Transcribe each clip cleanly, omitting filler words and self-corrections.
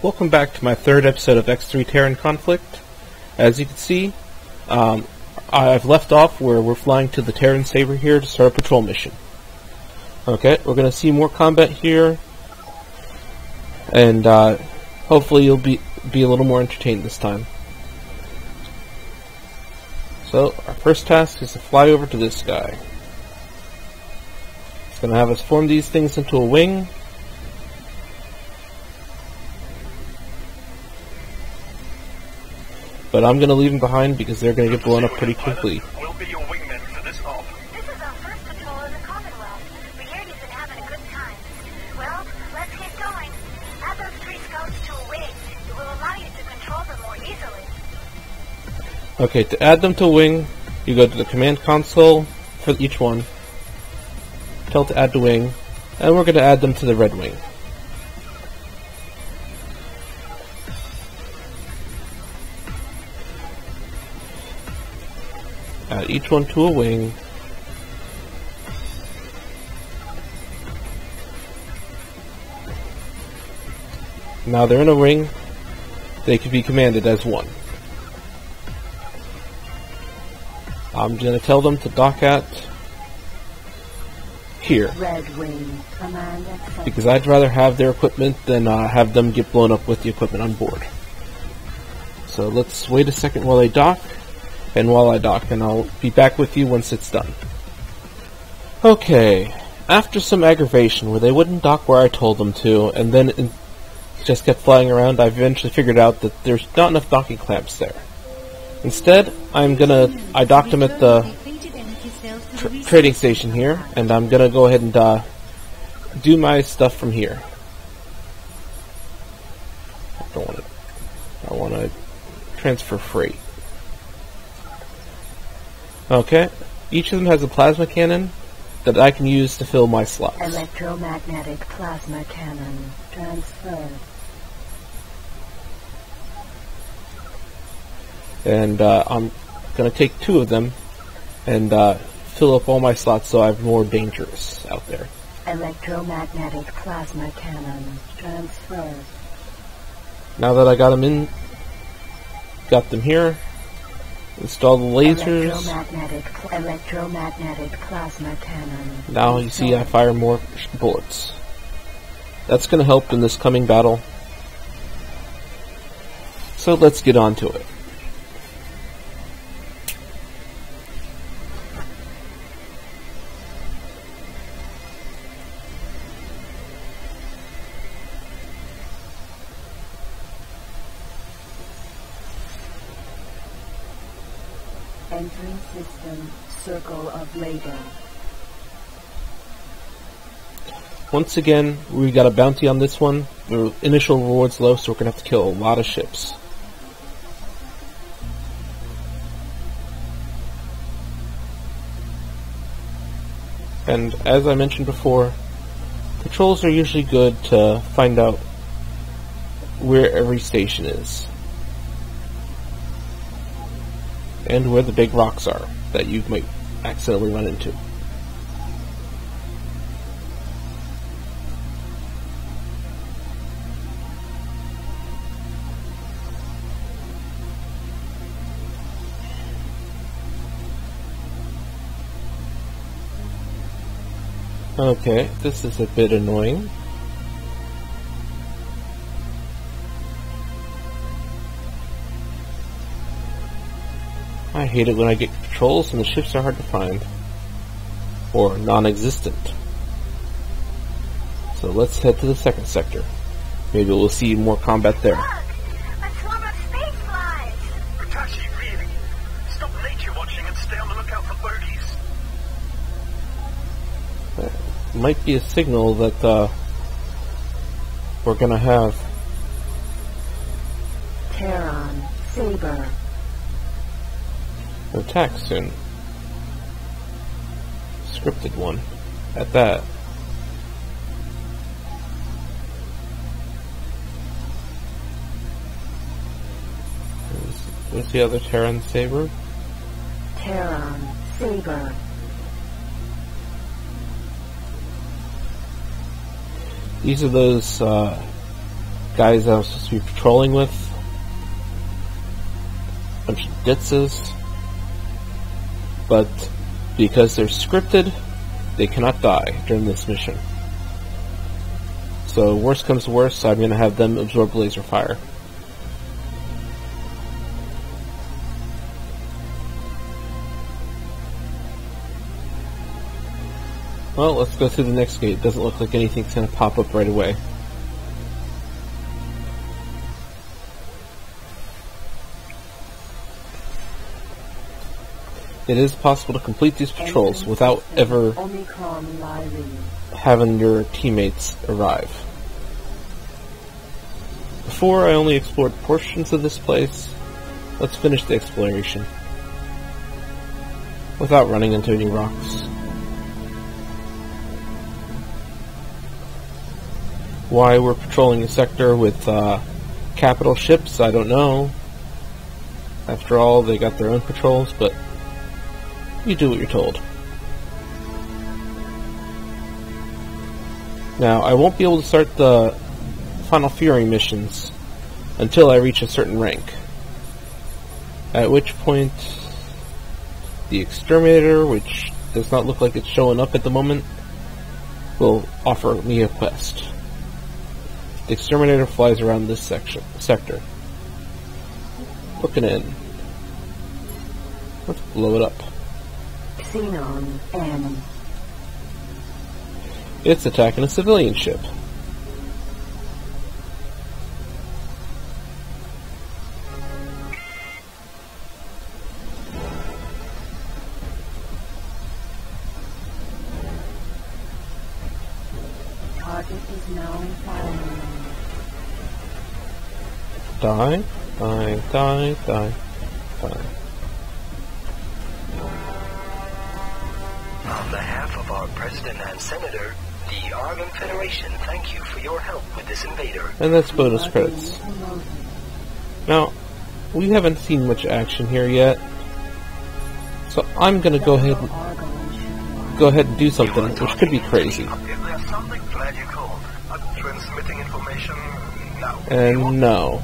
Welcome back to my third episode of X3 Terran Conflict. As you can see, I've left off where we're flying to the Terran Saber here to start a patrol mission. Okay, we're going to see more combat here, and hopefully you'll be a little more entertained this time. So, our first task is to fly over to this guy. It's going to have us form these things into a wing. But I'm going to leave them behind because they're going to get blown up pretty quickly. We'll be your wingmen for this op. This is our first patrol in the Commonwealth. We hear you've been having a good time. Well, let's get going. Add those 3 scouts to a wing. It will allow you to control them more easily. Okay, to add them to a wing, you go to the command console for each one. Tell it to add to wing, and we're going to add them to the red wing. Add each one to a wing. Now they're in a ring, they can be commanded as one. I'm going to tell them to dock at here. Red wing. Command accepted. Because I'd rather have their equipment than have them get blown up with the equipment on board. So let's wait a second while they dock. And while I dock, and I'll be back with you once it's done. Okay, after some aggravation where they wouldn't dock where I told them to, and then just kept flying around, I've eventually figured out that there's not enough docking clamps there. Instead, I docked them at the trading station here, and I'm gonna go ahead and do my stuff from here. I want to transfer freight. Okay, each of them has a plasma cannon that I can use to fill my slots. Electromagnetic plasma cannon transferred. And I'm going to take 2 of them and fill up all my slots so I have more dangerous out there. Electromagnetic plasma cannon transferred. Now that I got them here, install the lasers. Electromagnetic plasma cannon. Now you see I fire more bullets. That's going to help in this coming battle. So let's get on to it. Entering system, circle of labor. Once again, we got a bounty on this one. The initial reward's low, so we're going to have to kill a lot of ships. And as I mentioned before, patrols are usually good to find out where every station is. And where the big rocks are that you might accidentally run into. Okay, this is a bit annoying. I hate it when I get patrols and the ships are hard to find. Or non-existent. So let's head to the second sector. Maybe we'll see more combat there. Look! A swarm of space flies! Ratashi, really? Stop nature watching and stay on the lookout for birdies. That might be a signal that we're gonna have Terran Saber. an attack soon. Scripted one at that. There's the other Terran Saber. Terran Saber. These are those guys I was supposed to be patrolling with. A bunch of ditzes. But because they're scripted, they cannot die during this mission. So worst comes to worst, I'm going to have them absorb laser fire. Well, let's go through the next gate. Doesn't look like anything's going to pop up right away. It is possible to complete these patrols without ever having your teammates arrive. Before I only explored portions of this place, let's finish the exploration without running into any rocks. Why we're patrolling a sector with capital ships, I don't know. After all, they got their own patrols, but you do what you're told. Now, I won't be able to start the Final Fury missions until I reach a certain rank. At which point, the Exterminator, which does not look like it's showing up at the moment, will offer me a quest. The Exterminator flies around this sector. Looking in. Let's blow it up. Xenon M. It's attacking a civilian ship. Target is now in fire. Die, die, die, die, die. On behalf of our President and Senator, the Argon Federation, thank you for your help with this invader. And that's bonus credits. Now, we haven't seen much action here yet, so I'm gonna go ahead and do something which could be crazy. If there's something, glad you called. I'm transmitting information now. And no.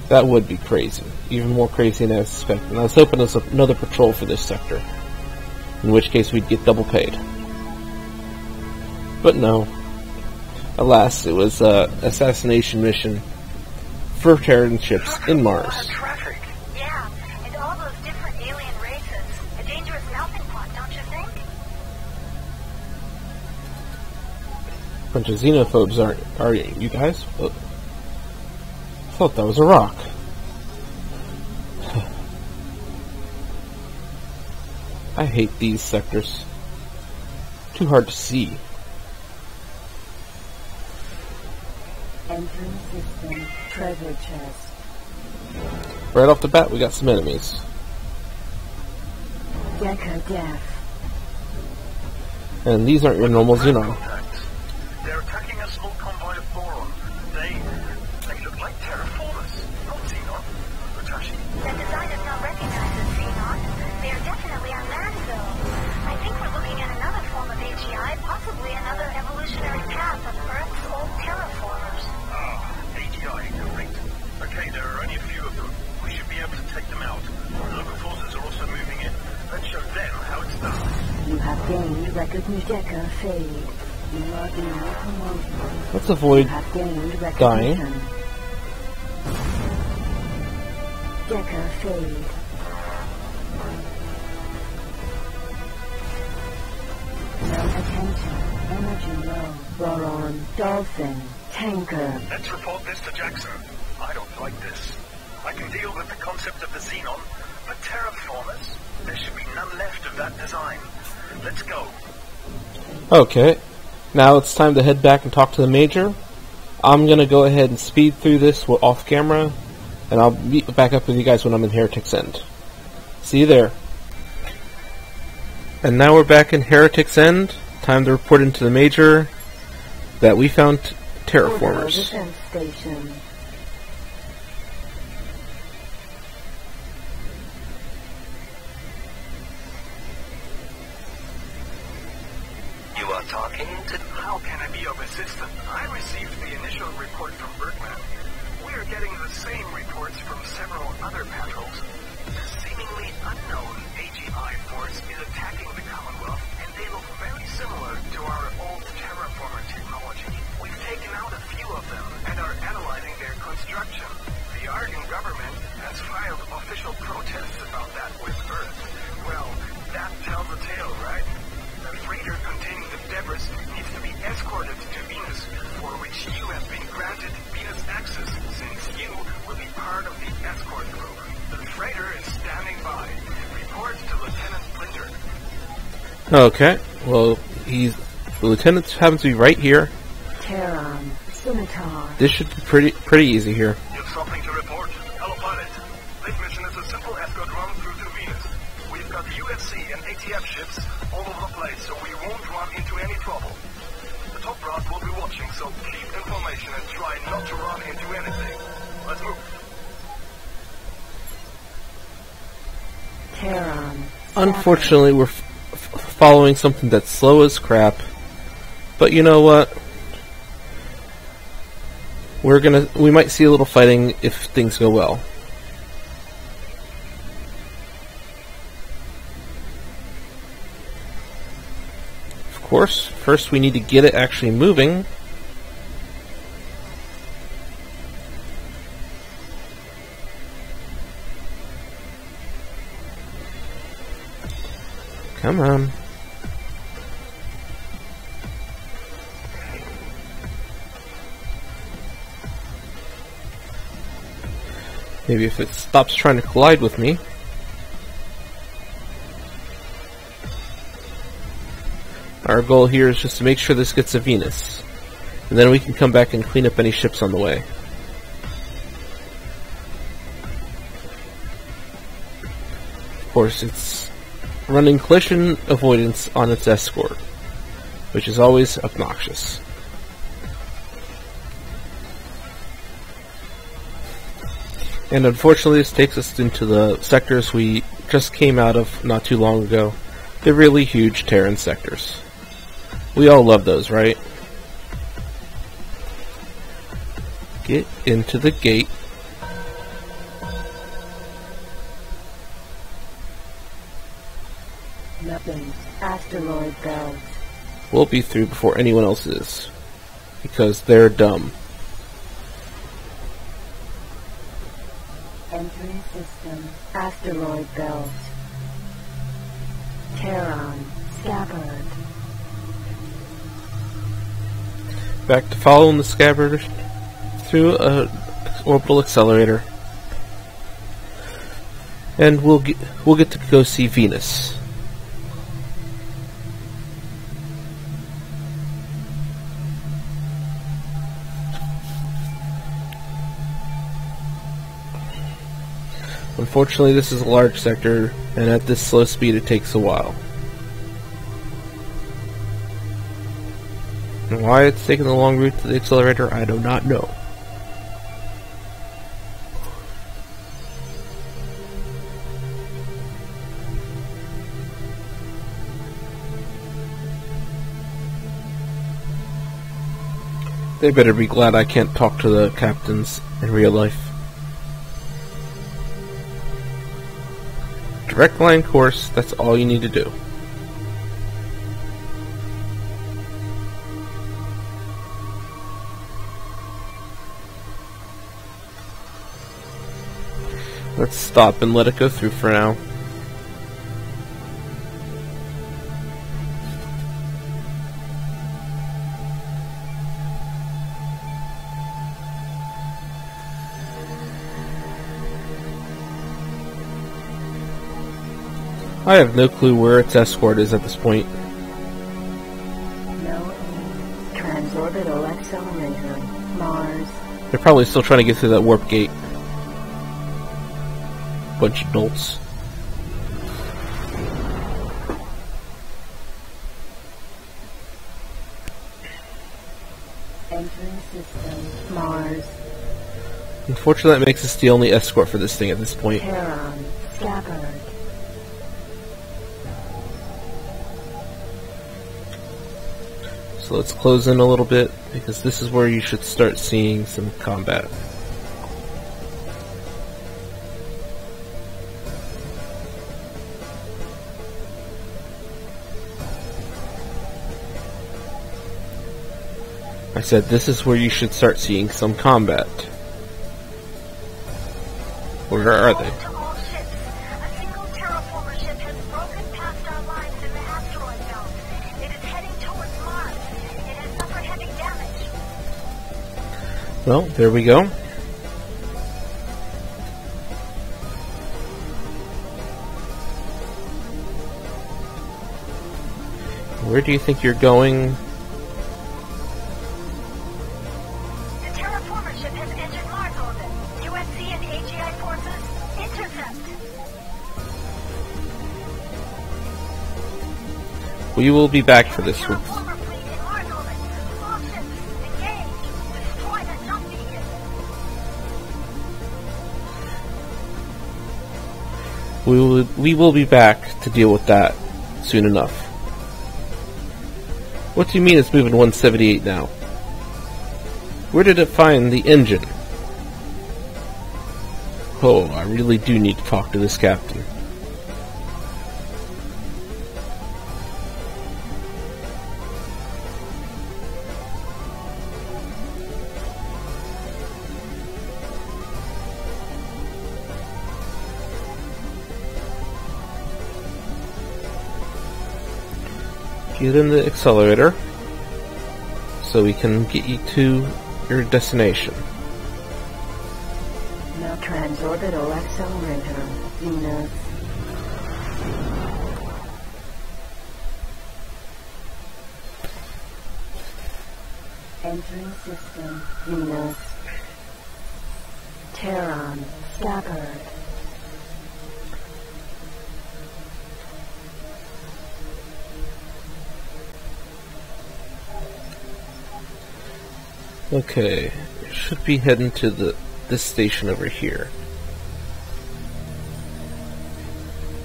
That would be crazy. Even more crazy than I suspected. And I was hoping there's another patrol for this sector. In which case we'd get double paid. But no. Alas, it was an assassination mission for Terran ships in Mars. Traffic. Yeah, and all those different alien races. A dangerous melting pot, don't you think? Bunch of xenophobes are you guys? I thought that was a rock. I hate these sectors. Too hard to see. Entering system treasure chest. Right off the bat, we got some enemies. Decker death. And these aren't your normal Xenon. They're attacking a small convoy of boron. They look like terraformers, not Xenon. Ratashi. The design is not recognized as Xenon. They are definitely on land, though. I think we're looking at another form of AGI, possibly another evolutionary path of Earth's old terraformers. AGI, great. Okay, there are only a few of them. We should be able to take them out. Local forces are also moving in. Let's show them how it's done. You have gained recognition. Decker fade. You are being promoted. Let's avoid You have gained dying. recognition. Decker fade. No attention. Energy low. Boron. Dolphin. Tanker. Let's report this to Jackson. I don't like this. I can deal with the concept of the Xenon, but terraformers? There should be none left of that design. Let's go. Okay. Now it's time to head back and talk to the Major. I'm going to go ahead and speed through this off camera, and I'll meet back up with you guys when I'm in Heretic's End. See you there. And now we're back in Heretic's End. Time to report into the Major that we found terraformers. Defense station. You are talking to... How can I be of assistance? I received the initial report from Bergman, we are getting the same reports from several other patrols. A seemingly unknown AGI force is attacking the Commonwealth, and they look very similar to our old terraformer technology. We've taken out a few of them and are analyzing their construction. The Argon government has filed official protests about that with Earth. Well, that tells a tale, right? The freighter containing the debris needs to be escorted to Venus, for which you have been granted Venus access, since you will be part of the escort group. The freighter is standing by. Report to Lieutenant Splinter. Okay, well, the lieutenant happens to be right here. Terran, Scimitar. This should be pretty easy here. You have something to report? Hello, pilot. This mission is a simple escort run through to Venus. We've got UFC and ATF ships all over the place, so we won't run into any trouble. The top brass will be watching, so keep information and try not to run into anything. Let's move. Terran. Unfortunately, we're following something that's slow as crap. But you know what? We might see a little fighting if things go well. Of course, first we need to get it actually moving. Come on. Maybe if it stops trying to collide with me. Our goal here is just to make sure this gets to Venus. And then we can come back and clean up any ships on the way. Of course, it's running collision avoidance on its escort, which is always obnoxious. And unfortunately, this takes us into the sectors we just came out of not too long ago. The really huge Terran sectors. We all love those, right? Get into the gate. Nothing. Asteroid belt. We'll be through before anyone else is. Because they're dumb. Entering system. Asteroid belt. Terran. Scabbard. Back to following the scabbard through a orbital accelerator. And we'll get to go see Venus. Unfortunately, this is a large sector, and at this slow speed it takes a while. And why it's taking the long route to the accelerator, I do not know. They better be glad I can't talk to the captains in real life. Direct line course, that's all you need to do. Let's stop and let it go through for now. I have no clue where its escort is at this point. No. Transorbital accelerator. Mars. They're probably still trying to get through that warp gate. Bunch of dolts. Entering system. Mars. Unfortunately, that makes us the only escort for this thing at this point. Terran. Scabbard. So let's close in a little bit, because this is where you should start seeing some combat. I said this is where you should start seeing some combat. Where are they? To all ships, a single terraformer ship has broken past our lines in the asteroid belt. It is heading towards Mars. It has suffered heavy damage. Well, there we go. Where do you think you're going? The terraformer ship has entered Mars orbit. USC and AGI forces, intercept. We will be back for this one. Terraformer fleet in Mars orbit. All ships, engage. Destroy that dump beacon. We will be back to deal with that soon enough. What do you mean it's moving 178 now? Where did it find the engine? Oh, I really do need to talk to this captain. Get in the accelerator so we can get you to your destination. Now transorbital accelerator. Venus. Entering system. Venus. Terran. Staggered. Okay, should be heading to this station over here.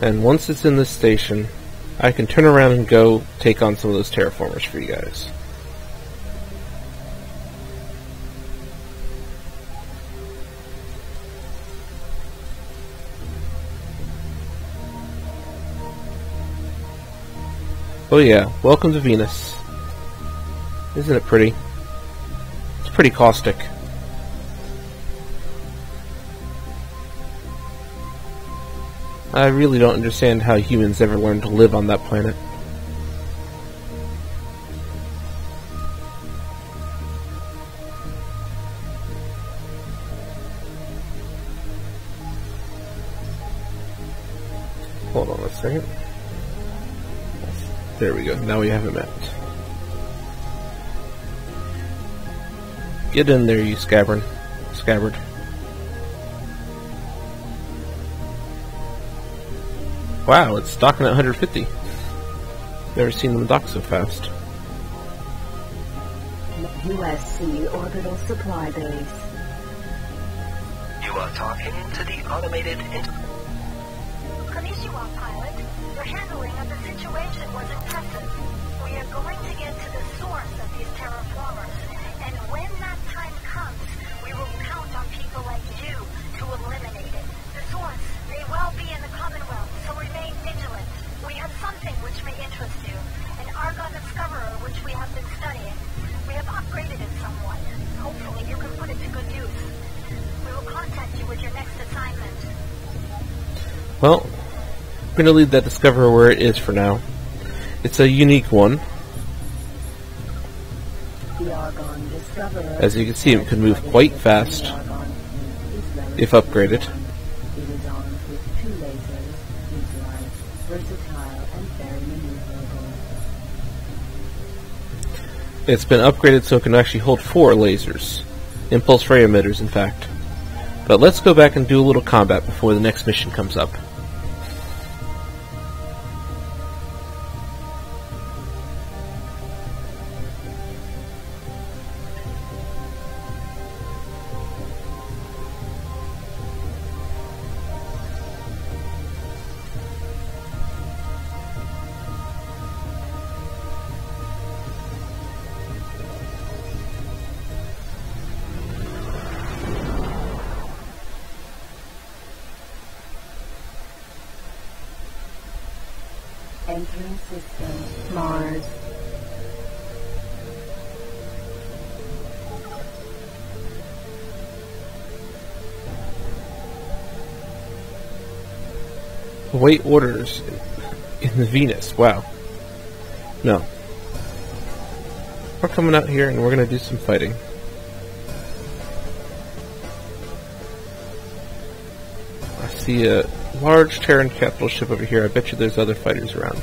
And once it's in this station, I can turn around and go take on some of those terraformers for you guys. Oh yeah, welcome to Venus. Isn't it pretty? It's pretty caustic. I really don't understand how humans ever learned to live on that planet. Hold on a second. There we go. Now we have it mapped. Get in there, you scabbard. Wow, it's docking at 150. Never seen them dock so fast. USC orbital supply base. You are talking to the automated Konnichiwa, pilot. Your handling of the situation was impressive. We are going to get to the source of these terraformers, and when that time comes, we will count on people like you to eliminate it. The source may well be in the Commonwealth, so remain vigilant. We have something which may interest you, an Argon Discoverer which we have been studying. We have upgraded it somewhat. Hopefully you can put it to good use. We will contact you with your next assignment. Well, I'm going to leave that Discoverer where it is for now. It's a unique one. The Argon Discoverer. As you can see, it can move quite fast if upgraded. It is armed with 2 lasers, neutralized, versatile, and very maneuverable. It's been upgraded so it can actually hold 4 lasers. Impulse ray emitters, in fact. But let's go back and do a little combat before the next mission comes up. Entering system. Mars. Await orders in the Venus. Wow. No. We're coming out here and we're going to do some fighting. I see a large Terran capital ship over here. I bet you there's other fighters around.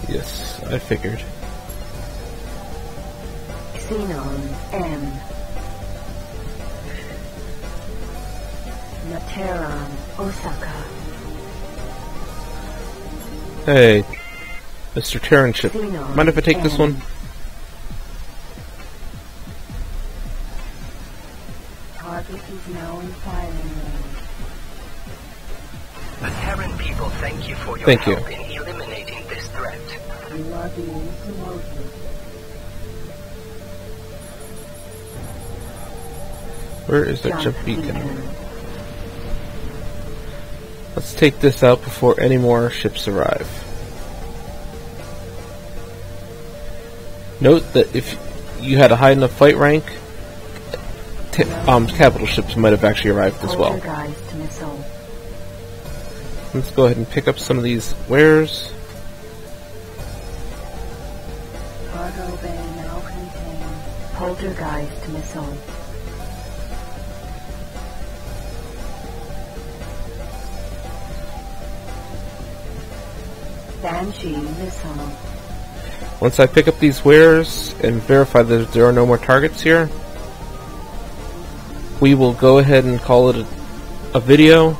Yes, I figured. Xenon M. Terran Osaka. Hey, Mr. Terran ship. Xenon Mind if I take this M. one? Target is now in firing range. The Terran people thank you for your Thank you. help in eliminating this threat. You are being promoted. Where is that jump beacon? Let's take this out before any more ships arrive. Note that if you had a high enough fight rank, capital ships might have actually arrived as well. Poltergeist missile. Let's go ahead and pick up some of these wares. Cargo bay now contained. Poltergeist missile. Banshee missile. Once I pick up these wares and verify that there are no more targets here, we will go ahead and call it a video,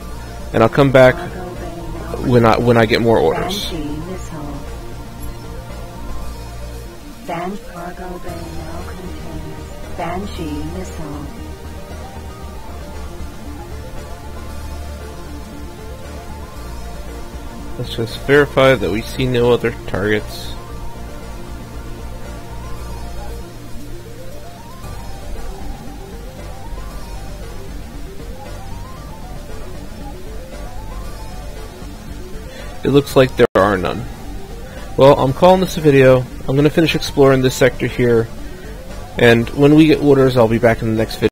and I'll come back Cargo bay now when I get more orders. Banshee missile. Cargo bay now contained. Banshee missile. Let's just verify that we see no other targets. It looks like there are none. Well, I'm calling this a video. I'm going to finish exploring this sector here, and when we get orders, I'll be back in the next video.